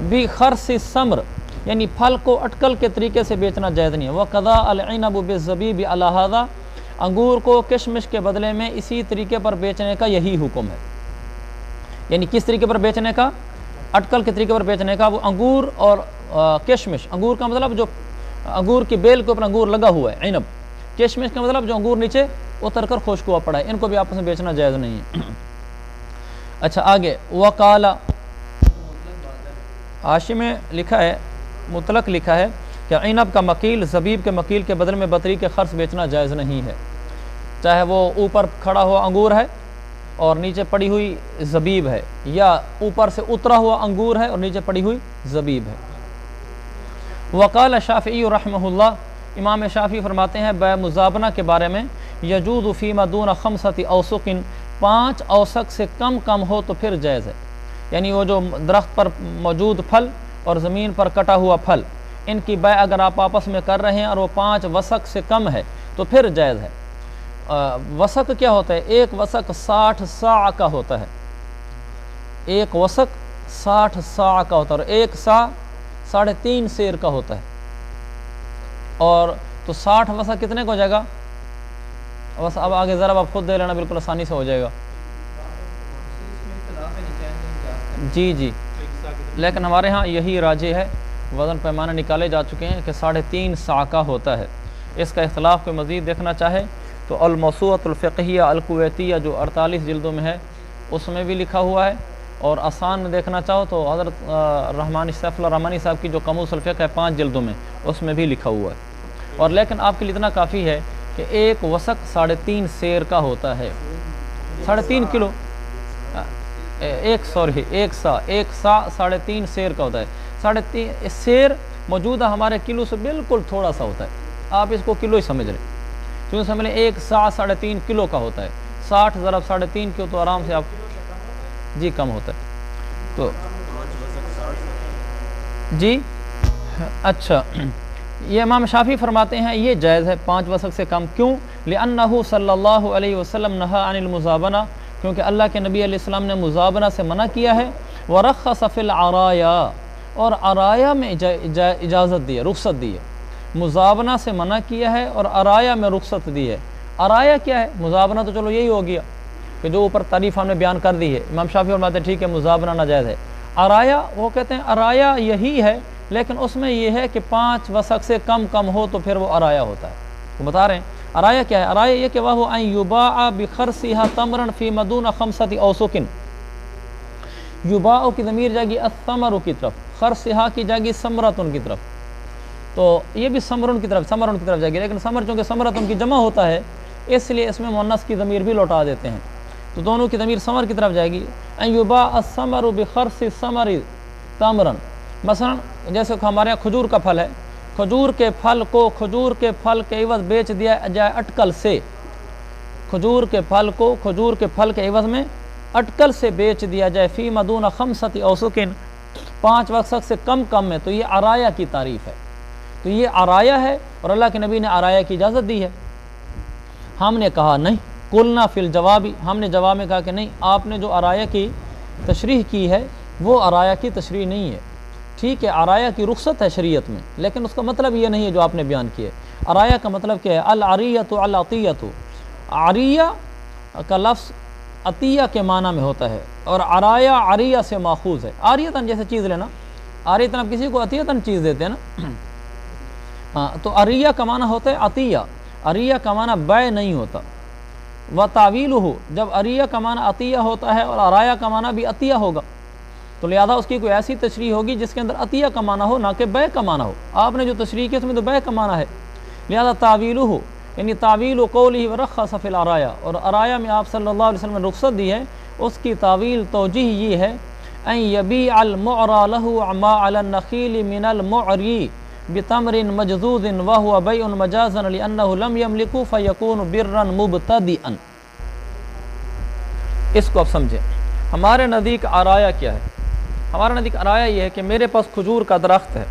Speaker 1: بِخَرْصِ الثَّمْرِ، یعنی پھل کو اٹکل کے طریقے سے بیچنا جائز نہیں ہے. وَقَضَى الْعِنَبُ بِالزَّبِيبِ عَلَى هَذَا، انگور کو کشمش کے بدلے میں اسی طریقے پر بیچنے کا یہی حکم ہے. یعنی کس طریقے پر بیچنے کا؟ اٹکل کے طریقے پر بیچنے کا. وہ انگور اور کشمش، انگور کا مطلب جو انگور کی بیل کے اوپر انگور لگا ہوا ہے، عنب. کشمش کا مطلب جو انگور نیچے اتر کر خشک ہوا پڑا ہے، ان کو بھی آپس میں بیچنا جائز نہیں ہے. اچھا آگے، وقال، حاشی میں لکھا ہے مطلق لکھا ہے کہ عنب کا مکیل زبیب کے مکیل کے بدل میں بطری کے خرچ بیچنا جائز نہیں ہے، چاہے وہ اوپر کھڑا ہوا انگور ہے اور نیچے پڑی ہوئی زبیب ہے، یا اوپر سے اترا ہوا انگور ہے اور نیچے پڑی ہوئی زبیب ہے. وقال شافعی رحمہ اللہ، امام شافعی فرماتے ہیں بیع مزابنہ کے بارے میں، یجوز فیما دون خمسۃ اوسق، 5 اوسق سے کم ہو تو پھر جائز ہے. یعنی وہ جو درخت پر موجود پھل اور زمین پر کٹا ہوا پھل، ان کی بیع اگر آپ آپس میں کر رہے ہیں اور وہ 5 وسق سے کم ہے تو پھر جائز ہے. وسق کیا ہوتا ہے؟ ایک وسق 60 صاع کا ہوتا ہے. ایک وسق 60 صاع کا ہوتا ہے، اور ایک صاع 3.5 سیر کا ہوتا ہے. اور تو 60 وسق کتنے کا ہو جائے گا؟ بس اب آگے ذرا آپ خود دے لینا، بالکل آسانی سے ہو جائے گا. جی لیکن ہمارے ہاں یہی راجح ہے، وزن پیمانے نکالے جا چکے ہیں کہ 3.5 صاع کا ہوتا ہے. اس کا اختلاف کوئی مزید دیکھنا چاہے تو الموسوعۃ الفقہیہ الکویتیہ جو 48 جلدوں میں ہے اس میں بھی لکھا ہوا ہے، اور آسان میں دیکھنا چاہو تو حضرت رحمانی سیف اللہ رحمانی صاحب کی جو قاموس الفقہ ہے 5 جلدوں میں، اس میں بھی لکھا ہوا ہے. اور لیکن آپ کے لیے اتنا کافی ہے کہ ایک وسق 3.5 سیر کا ہوتا ہے، 3.5 کلو، ایک سا 3.5 سیر کا ہوتا ہے. 3.5 سیر موجودہ ہمارے کلو سے بالکل تھوڑا سا ہوتا ہے، آپ اس کو کلو ہی سمجھ لیں. کیوں سمجھ لیں؟ ایک سا 3.5 کلو کا ہوتا ہے. 60 ضرب 3.5 کلو تو آرام سے آپ جی کم ہوتا ہے. تو جی اچھا، یہ امام شافعی فرماتے ہیں یہ جائز ہے 5 وسق سے کم. کیوں؟ لأنہ صلی اللہ علیہ وسلم نہا عن المزابنہ، کیونکہ اللہ کے نبی علیہ السلام نے مزابنہ سے منع کیا ہے. ورخص فی العرایا، اور عرایا میں اجازت دی ہے، رخصت دی ہے. مزابنہ سے منع کیا ہے اور عرایا میں رخصت دی ہے. عرایا کیا ہے؟ مزابنہ تو چلو یہی ہو گیا کہ جو اوپر تعریف ہم نے بیان کر دی ہے. امام شافعی فرماتے ہیں ٹھیک ہے مزابنہ ناجائز ہے. عرایا وہ کہتے ہیں عرایا یہی ہے، لیکن اس میں یہ ہے کہ 5 وسق سے کم ہو تو پھر وہ عرایا ہوتا ہے. وہ بتا رہے ہیں عرایا کیا ہے. عرایا یہ کہ وہ ان یباع بخرصها تمرا فی مدون 5 اوسق. یباع کی ضمیر جائے گی الثمر کی طرف، خرصها کی جائے گی ثمرۃ کی طرف. تو یہ بھی ثمرن کی طرف جائے گی، لیکن ثمر چونکہ ثمرۃ کی جمع ہوتا ہے اس لیے اس میں مؤنث کی ضمیر بھی لوٹا دیتے ہیں، تو دونوں کی ضمیر ثمر کی طرف جائے گی. ان یباع الثمر بخرص الثمر تمرا، مثلا جیسے کہ ہمارے یہاں کھجور کا پھل ہے، کھجور کے پھل کو کھجور کے پھل کے عوض بیچ دیا جائے اٹکل سے. کھجور کے پھل کو کھجور کے پھل کے عوض میں اٹکل سے بیچ دیا جائے فی مدون 5 اوسق، 5 وسق سے کم میں، تو یہ عرایا کی تعریف ہے. تو یہ عرایا ہے اور اللہ کے نبی نے عرایا کی اجازت دی ہے. ہم نے کہا نہیں، قلنا فی الجواب، ہم نے جواب میں کہا کہ نہیں، آپ نے جو عرایا کی تشریح کی ہے وہ عرایا کی تشریح نہیں ہے. ٹھیک ہے عرایا کی رخصت ہے شریعت میں، لیکن اس کا مطلب یہ نہیں ہے جو آپ نے بیان کیے۔ عرایا کا مطلب کیا ہے؟ العریۃ العطیۃ، عریہ کا لفظ عطیہ کے معنی میں ہوتا ہے، اور عرایا عریہ سے ماخوذ ہے۔ عاریتاً جیسے چیز لینا، عاریتاً آپ کسی کو عطیتاً چیز دیتے ہیں نا، ہاں، تو عریہ کا معنی ہوتا ہے عطیہ، عریہ کا معنی بیع نہیں ہوتا۔ وتاویلہ، جب عریہ کا معنی عطیہ ہوتا ہے اور عرایا کا معنی بھی عطیہ ہوگا، تو لہذا اس کی کوئی ایسی تشریح ہوگی جس کے اندر عطیہ کا معنی ہو، نہ کہ بیع کا معنی ہو۔ آپ نے جو تشریح کی اس میں تو بیع کا معنی ہے، لہذا تعویلہ یعنی تعویل قولہ ورخص فی العرایا، اور عرایا میں آپ صلی اللہ علیہ وسلم نے رخصت دی ہے، اس کی تعویل توجیہ یہ ہے ان یبیع المعرى له ما علی النخیل من المعری بتمر مجزوز وهو بیع مجازا لانه لم يملك فیکون برا مبتدئا۔ اس کو آپ سمجھیں، ہمارے نزدیک عرایا کیا ہے؟ ہمارے نزدیک عرایا یہ ہے کہ میرے پاس کھجور کا درخت ہے،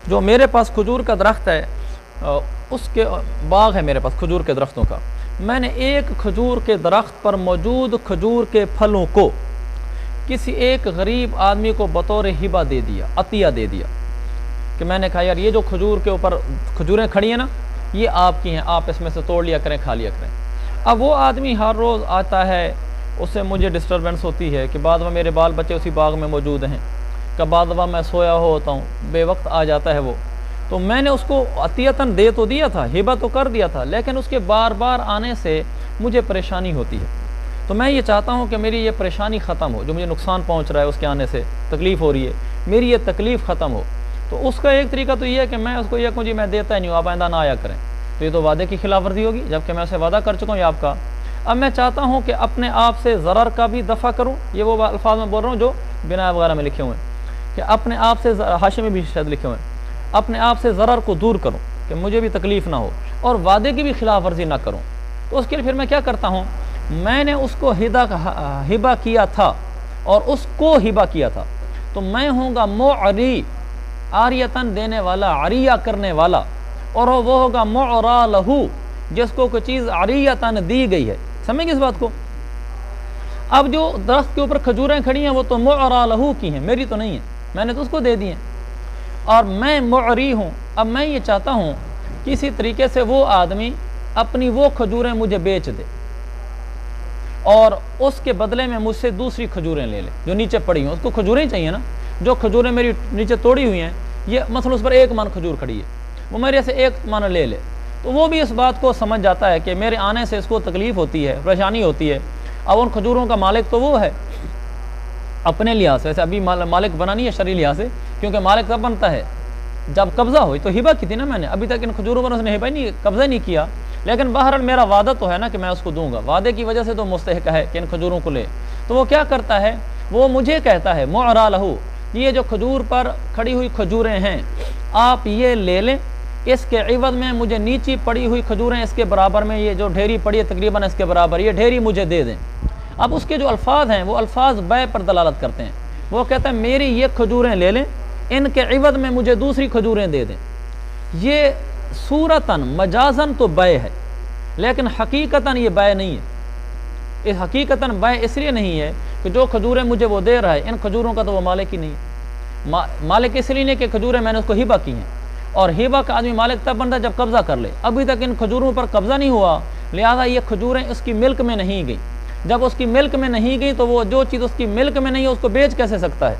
Speaker 1: جو میرے پاس کھجور کا درخت ہے، اس کے باغ ہے میرے پاس کھجور کے درختوں کا، میں نے ایک کھجور کے درخت پر موجود کھجور کے پھلوں کو کسی ایک غریب آدمی کو بطور ہبہ دے دیا، عطیہ دے دیا، کہ میں نے کہا یار یہ جو کھجور کے اوپر کھجوریں کھڑی ہیں نا، یہ آپ کی ہیں، آپ اس میں سے توڑ لیا کریں، کھا لیا کریں۔ اب وہ آدمی ہر روز آتا ہے، اس سے مجھے ڈسٹربنس ہوتی ہے کہ بعد میں میرے بال بچے اسی باغ میں موجود ہیں، کہ بعد میں میں سویا ہوتا ہوں، بے وقت آ جاتا ہے وہ، تو میں نے اس کو عطیتاً دے تو دیا تھا، ہبہ تو کر دیا تھا، لیکن اس کے بار بار آنے سے مجھے پریشانی ہوتی ہے، تو میں یہ چاہتا ہوں کہ میری یہ پریشانی ختم ہو، جو مجھے نقصان پہنچ رہا ہے اس کے آنے سے، تکلیف ہو رہی ہے، میری یہ تکلیف ختم ہو۔ تو اس کا ایک طریقہ تو یہ ہے کہ میں اس کو یہ کہوں جی میں دیتا ہی نہیں ہوں، آپ آئندہ نہ آیا کریں، تو یہ تو وعدے کی خلاف ورزی ہوگی، جبکہ میں اسے وعدہ کر چکا ہوں یہ آپ کا۔ اب میں چاہتا ہوں کہ اپنے آپ سے ضرر کا بھی دفع کروں، یہ وہ الفاظ میں بول رہا ہوں جو بنا وغیرہ میں لکھے ہوئے ہیں، کہ اپنے آپ سے، حاشیے میں بھی شاید لکھے ہوئے ہیں، اپنے آپ سے ضرر کو دور کروں کہ مجھے بھی تکلیف نہ ہو، اور وعدے کی بھی خلاف ورزی نہ کروں۔ تو اس کے لیے پھر میں کیا کرتا ہوں، میں نے اس کو ہبہ کیا تھا اور اس کو ہبہ کیا تھا، تو میں ہوں گا معری، عاریتاً دینے والا، عریہ کرنے والا، اور وہ ہوگا معری لہو، جس کو کوئی چیز عریتاً دی گئی ہے۔ سمجھ گئے اس بات کو؟ اب جو درخت کے اوپر کھجوریں کھڑی ہیں وہ تو معری لہو کی ہیں، میری تو نہیں ہیں، میں نے تو اس کو دے دی ہیں، اور میں معری ہوں۔ اب میں یہ چاہتا ہوں کسی طریقے سے وہ آدمی اپنی وہ کھجوریں مجھے بیچ دے، اور اس کے بدلے میں مجھ سے دوسری کھجوریں لے لے جو نیچے پڑی ہوں، اس کو کھجوریں چاہیے نا، جو کھجوریں میری نیچے توڑی ہوئی ہیں، یہ مثلا اس پر 1 من کھجور کھڑی ہے، وہ میرے سے 1 من لے لے، تو وہ بھی اس بات کو سمجھ جاتا ہے کہ میرے آنے سے اس کو تکلیف ہوتی ہے، پریشانی ہوتی ہے۔ اب ان کھجوروں کا مالک تو وہ ہے اپنے لحاظ سے، ویسے ابھی مالک بنا نہیں ہے شرعی لحاظ سے، کیونکہ مالک تب بنتا ہے جب قبضہ ہوئی، تو ہبہ کی تھی نا میں نے، ابھی تک ان کھجوروں پر اس نے قبضہ نہیں کیا، لیکن بہرحال میرا وعدہ تو ہے نا کہ میں اس کو دوں گا، وعدے کی وجہ سے تو مستحق ہے کہ ان کھجوروں کو لے۔ تو وہ کیا کرتا ہے، وہ مجھے کہتا ہے معری لہو، یہ جو کھجور پر کھڑی ہوئی کھجوریں ہیں آپ یہ لے لیں، اس کے عوض میں مجھے نیچی پڑی ہوئی کھجوریں اس کے برابر میں، یہ جو ڈھیری پڑی ہے تقریباً اس کے برابر، یہ ڈھیری مجھے دے دیں۔ اب اس کے جو الفاظ ہیں وہ الفاظ بیع پر دلالت کرتے ہیں، وہ کہتا ہے میری یہ کھجوریں لے لیں، ان کے عوض میں مجھے دوسری کھجوریں دے دیں۔ یہ صورتاً مجازاً تو بیع ہے، لیکن حقیقتاً یہ بیع نہیں ہے۔ اس حقیقتاً بیع اس لیے نہیں ہے کہ جو کھجوریں مجھے وہ دے رہا ہے، ان کھجوروں کا تو وہ مالک ہی نہیں ہے۔ مالک اس لیے نہیں کہ کھجوریں میں نے اس کو ہبہ کی ہیں، اور ہبہ کا آدمی مالک تب بنتا ہے جب قبضہ کر لے، ابھی تک ان کھجوروں پر قبضہ نہیں ہوا، لہذا یہ کھجوریں اس کی ملک میں نہیں گئیں۔ جب اس کی ملک میں نہیں گئی تو وہ جو چیز اس کی ملک میں نہیں ہے اس کو بیچ کیسے سکتا ہے؟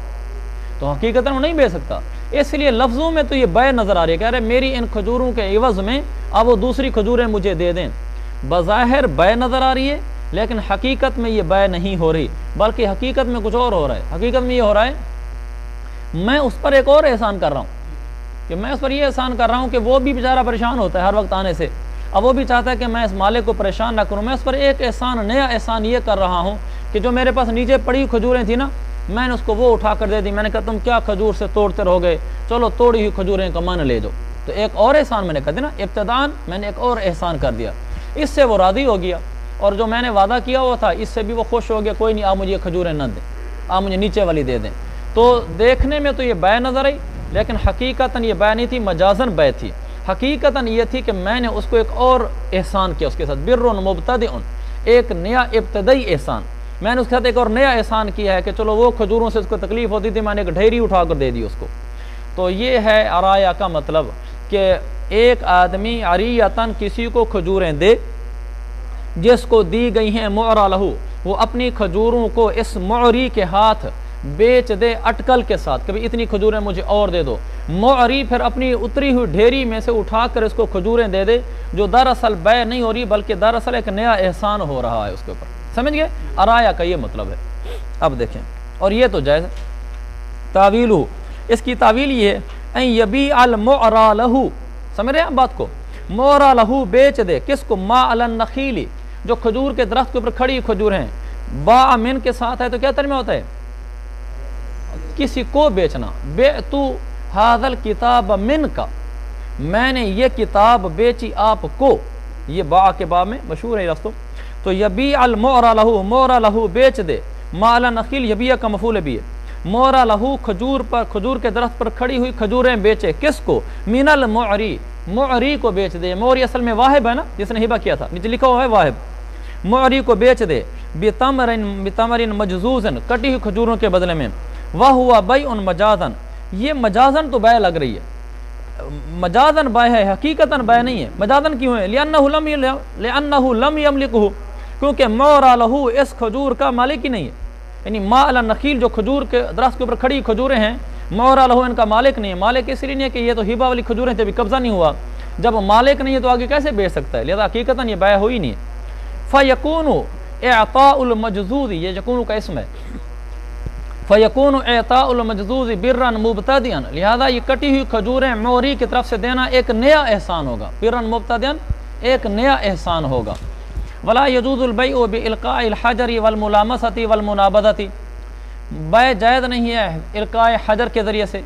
Speaker 1: تو حقیقتاً وہ نہیں بیچ سکتا، اس لیے لفظوں میں تو یہ بیع نظر آ رہی ہے، کہہ رہے میری ان کھجوروں کے عوض میں اب وہ دوسری کھجوریں مجھے دے دیں۔ بظاہر بیع نظر آ رہی ہے، لیکن حقیقت میں یہ بیع نہیں ہو رہی، بلکہ حقیقت میں کچھ اور ہو رہا ہے۔ حقیقت میں یہ ہو رہا ہے میں اس پر ایک اور احسان کر رہا ہوں، کہ میں اس پر یہ احسان کر رہا ہوں کہ وہ بھی بیچارہ پریشان ہوتا ہے ہر وقت آنے سے، اب وہ بھی چاہتا ہے کہ میں اس مالک کو پریشان نہ کروں، میں اس پر ایک احسان، نیا احسان یہ کر رہا ہوں کہ جو میرے پاس نیچے پڑی کھجوریں تھیں نا، میں نے اس کو وہ اٹھا کر دے دی، میں نے کہا تم کیا کھجور سے توڑتے رہو گے، چلو توڑی ہوئی کھجوریں کا من لے جاؤ۔ تو ایک اور احسان میں نے کر دیا نا، ابتداً میں نے ایک اور احسان کر دیا، اس سے وہ راضی ہو گیا، اور جو میں نے وعدہ کیا ہوا تھا اس سے بھی وہ خوش ہو گیا، کوئی نہیں آپ مجھے یہ کھجوریں نہ دیں، آپ مجھے نیچے والی دے دیں۔ تو دیکھنے میں تو یہ بیع نظر آئی، لیکن حقیقتاً یہ بیع نہیں تھی، مجازاً بیع تھی۔ حقیقتاً یہ تھی کہ میں نے اس کو ایک اور احسان کیا اس کے ساتھ، بر مبتدئ، ایک نیا ابتدائی احسان، میں نے اس کے ساتھ ایک اور نیا احسان کیا ہے کہ چلو وہ کھجوروں سے اس کو تکلیف ہوتی تھی، میں نے ایک ڈھیری اٹھا کر دے دی اس کو۔ تو یہ ہے عرایا کا مطلب کہ ایک آدمی عریتاً کسی کو کھجوریں دے جس کو دی گئی ہیں معرا لہو، وہ اپنی کھجوروں کو اس معری کے ہاتھ بیچ دے اٹکل کے ساتھ، کبھی اتنی کھجوریں مجھے اور دے دو۔ معری پھر اپنی اتری ہوئی ڈھیری میں سے اٹھا کر اس کو کھجوریں دے دے، جو دراصل بیع نہیں ہو رہی بلکہ دراصل ایک نیا احسان ہو رہا ہے اس کے اوپر۔ سمجھ گئے؟ عرایا کا یہ مطلب ہے۔ اب دیکھیں، اور یہ تو جائز ہے۔ تعویل اس کی تعویل یہ ہے ان یبیع المعرا لہو، سمجھ رہے ہیں بات کو؟ معرا لہو بیچ دے کس کو؟ ما علی النخیل، جو کھجور کے درخت کے اوپر کھڑی کھجور ہیں۔ باع من کے ساتھ ہے تو کیا ترجمہ ہوتا ہے؟ کسی کو بیچنا۔ بعت ھذا الکتاب من کا، میں نے یہ کتاب بیچی آپ کو، یہ باع کے باب میں مشہور ہے لفظ۔ تو یبیع المعرا لہو، معرا لہو بیچ دے، ما علی النخیل یبیع کا مفعول بھی ہے، معرا لہو کھجور پر، کھجور کے درخت پر کھڑی ہوئی کھجوریں بیچے، کس کو؟ من المعری، معری کو بیچ دے۔ معری اصل میں واہب ہے نا، جس نے ہبہ کیا تھا، نیچے لکھا ہوا ہے واہب، معری کو بیچ دے، بتمر مجزوز، کٹی ہوئی کھجوروں کے بدلے میں، وہو بیع مجازن، یہ مجازن تو بیع لگ رہی ہے، مجازن بیع ہے، حقیقتاً بیع نہیں ہے۔ مجازن کیوں ہے؟ لأنہ لم یملکہ، کیونکہ معرا لہو اس کھجور کا مالک ہی نہیں ہے، یعنی ما علی النخیل جو کھجور کے درخت کے اوپر کھڑی کھجوریں ہیں، معرا لہو ان کا مالک نہیں ہے۔ مالک اس لیے نہیں ہے کہ یہ تو ہبہ والی کھجوریں تھے، ابھی قبضہ نہیں ہوا، جب مالک نہیں ہے تو آگے کیسے بیچ سکتا ہے؟ لہذا حقیقتاً یہ بیع ہوئی نہیں ہے۔ فیکون اعطاء المجزوز، یہ یکون کا اسم ہے، فیکون اعطاء المجزوز برا مبتدئا، لہذا یہ کٹی ہوئی کھجوریں معری کی طرف سے دینا ایک نیا احسان ہوگا، برا مبتدئا ایک نیا احسان ہوگا۔ ولا یجوز البیع بالقاء الحجر والملامسۃ والمنابذۃ، بیع جائز نہیں ہے القاء حجر کے ذریعے سے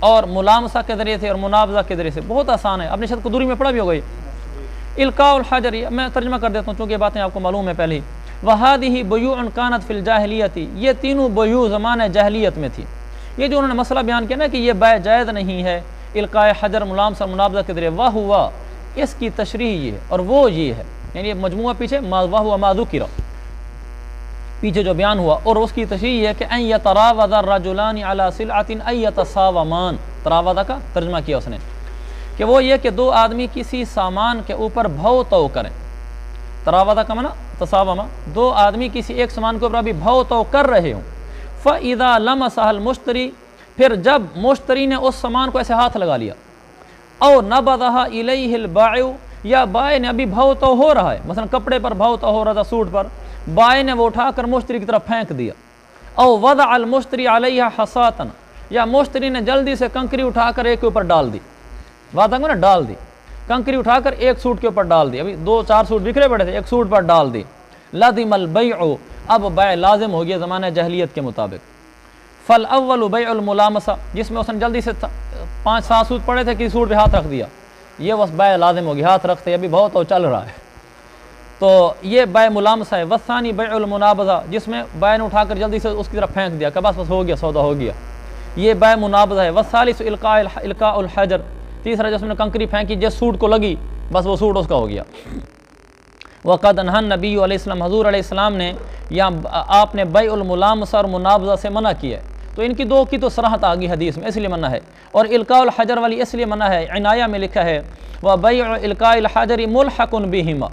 Speaker 1: اور ملامسہ کے ذریعے سے اور منابذہ کے ذریعے سے۔ بہت آسان ہے، اپنے شد قدوری میں پڑھا بھی ہو گئی۔ القاء الحجر، میں ترجمہ کر دیتا ہوں چونکہ یہ باتیں آپ کو معلوم ہے پہلے ہی۔ وہذہ بیوع کانت فی الجاہلیۃ، یہ تینوں بیوع زمانہ جاہلیت میں تھی۔ یہ جو انہوں نے مسئلہ بیان کیا نا کہ یہ بیع جائز نہیں ہے القاء حجر ملامسہ منابذہ کے ذریعے، وہو، اس کی تشریح یہ ہے اور وہ یہ ہے، یعنی یہ مجموعہ پیچھے وہو ما ذکر، پیچھے جو بیان ہوا، اور اس کی تشریح یہ ہے کہ ان یتراوض الرجلان علی سلعۃ ان یتساومان، تراوض کا ترجمہ کیا اس نے کہ وہ یہ کہ دو آدمی کسی سامان کے اوپر بھو تو کریں۔ تراوض کا معنی تساوما، دو آدمی کسی ایک سامان کے اوپر ابھی بھو تو کر رہے ہوں۔ فاذا لمسہ المشتری، پھر جب مشتری نے اس سامان کو ایسے ہاتھ لگا لیا، او نبضہ الیہ البائع، یا بائع نے ابھی بھو تو ہو رہا ہے، مثلا کپڑے پر بھو تو ہو رہا تھا، سوٹ پر، بائع نے وہ اٹھا کر مشتری کی طرف پھینک دیا۔ او وضع المشتری علیہ حصاۃ، یا مشتری نے جلدی سے کنکری اٹھا کر ایک کے اوپر ڈال دی، بات ہے نا، ڈال دی کنکری اٹھا کر ایک سوٹ کے اوپر ڈال دی، ابھی دو چار سوٹ بکھرے پڑے تھے، ایک سوٹ پر ڈال دی۔ لازم البیع، اب بیع لازم ہو گیا زمانہ جاہلیت کے مطابق۔ فالاول بیع الملامسہ، جس میں اس نے جلدی سے 5-7 سوٹ پڑے تھے کسی سوٹ پہ ہاتھ رکھ دیا، یہ بس بیع لازم ہوگی، ہاتھ رکھتے ابھی بہت تو چل رہا ہے، تو یہ بیع ملامسہ ہے۔ والثانی بیع المنابذہ، جس میں بیع نے اٹھا کر جلدی سے اس کی طرف پھینک دیا کہ بس ہو گیا، سودا ہو گیا، یہ بیع منابذہ ہے۔ والثالث القاء الحجر، تیسرا جس میں کنکری پھینکی جس سوٹ کو لگی بس وہ سوٹ اس کا ہو گیا۔ وقد نہى النبی علیہ السلام، حضور علیہ السلام نے یا آپ نے بیع الملامسہ اور منابذہ سے منع کیا ہے، تو ان کی دو کی تو صراحت آ گئی حدیث میں، اس لیے منع ہے، اور القاء الحجر والی اس لیے منع ہے، عنایہ میں لکھا ہے وبیع القاء الحجر ملحق بہما،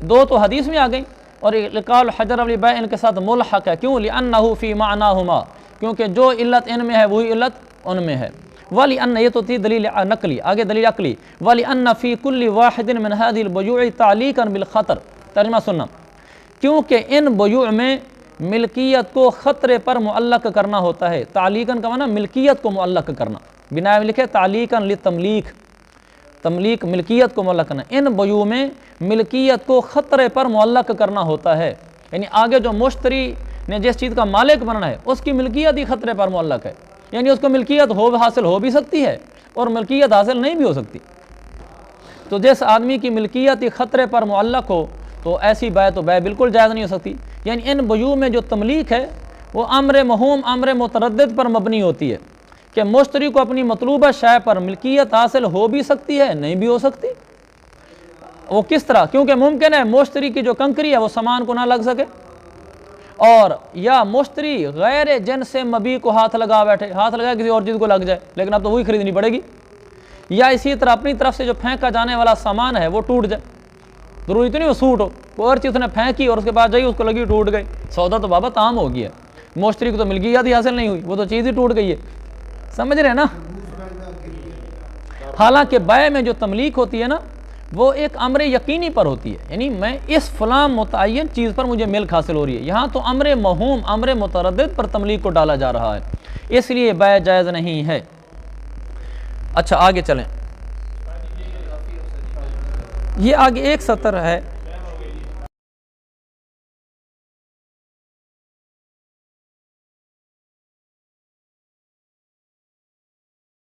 Speaker 1: دو تو حدیث میں آ گئی، اور القاء الحجر والی بیع ان کے ساتھ ملحق ہے، کیوں؟ لأنہ فی معناہما، کیونکہ جو علت ان میں ہے وہی علت ان میں ہے۔ وَلِأَنَّ، یہ تو تھی دلیل نقلی، آگے دلیل عقلی، وَلِأَنَّ فِي كُلِّ وَاحِدٍ مِنْ هَذِهِ الْبُيُوعِ تَعْلِيقًا بِالْخَطَرِ، ترجمہ سننا، کیونکہ ان بیوع میں ملکیت کو خطرے پر معلق کرنا ہوتا ہے۔ تعلیقاً کا معنی ملکیت کو معلق کرنا، بنا میں لکھے تعلیقاً للتملیک، تملیک ملکیت کو معلق کرنا، ان بیوع میں ملکیت کو خطرے پر معلق کرنا ہوتا ہے، یعنی آگے جو مشتری نے جس چیز کا مالک بننا ہے اس کی ملکیت ہی خطرے پر معلق ہے، یعنی اس کو ملکیت حاصل ہو بھی سکتی ہے اور ملکیت حاصل نہیں بھی ہو سکتی۔ تو جس آدمی کی ملکیت ہی خطرے پر معلق ہو تو ایسی بیع تو بیع بالکل جائز نہیں ہو سکتی۔ یعنی ان بیوع میں جو تملیک ہے وہ امر مہوم، امر متردد پر مبنی ہوتی ہے کہ مشتری کو اپنی مطلوبہ شے پر ملکیت حاصل ہو بھی سکتی ہے، نہیں بھی ہو سکتی۔ وہ کس طرح؟ کیونکہ ممکن ہے مشتری کی جو کنکری ہے وہ سامان کو نہ لگ سکے، اور یا مشتری غیر جنس مبی کو ہاتھ لگا بیٹھے، ہاتھ لگا کسی اور چیز کو لگ جائے لیکن اب تو وہی خریدنی پڑے گی، یا اسی طرح اپنی طرف سے جو پھینکا جانے والا سامان ہے وہ ٹوٹ جائے، ضروری تو نہیں وہ سوٹ ہو، کوئی اور چیز نے پھینکی اور اس کے بعد جائی اس کو لگی ٹوٹ گئی، سودا تو بابا تام ہو گیا، مشتری کو تو ملکیت حاصل نہیں ہوئی، وہ تو چیز ہی ٹوٹ گئی ہے، سمجھ رہے ہیں نا؟ حالانکہ بیع میں جو تملیک ہوتی ہے نا وہ ایک امر یقینی پر ہوتی ہے، یعنی میں اس فلاں متعین چیز پر مجھے ملک حاصل ہو رہی ہے، یہاں تو امر موہوم، امر متردد پر تملیک کو ڈالا جا رہا ہے، اس لیے بیع جائز نہیں ہے۔ اچھا آگے چلیں، یہ آگے ایک سطر ہے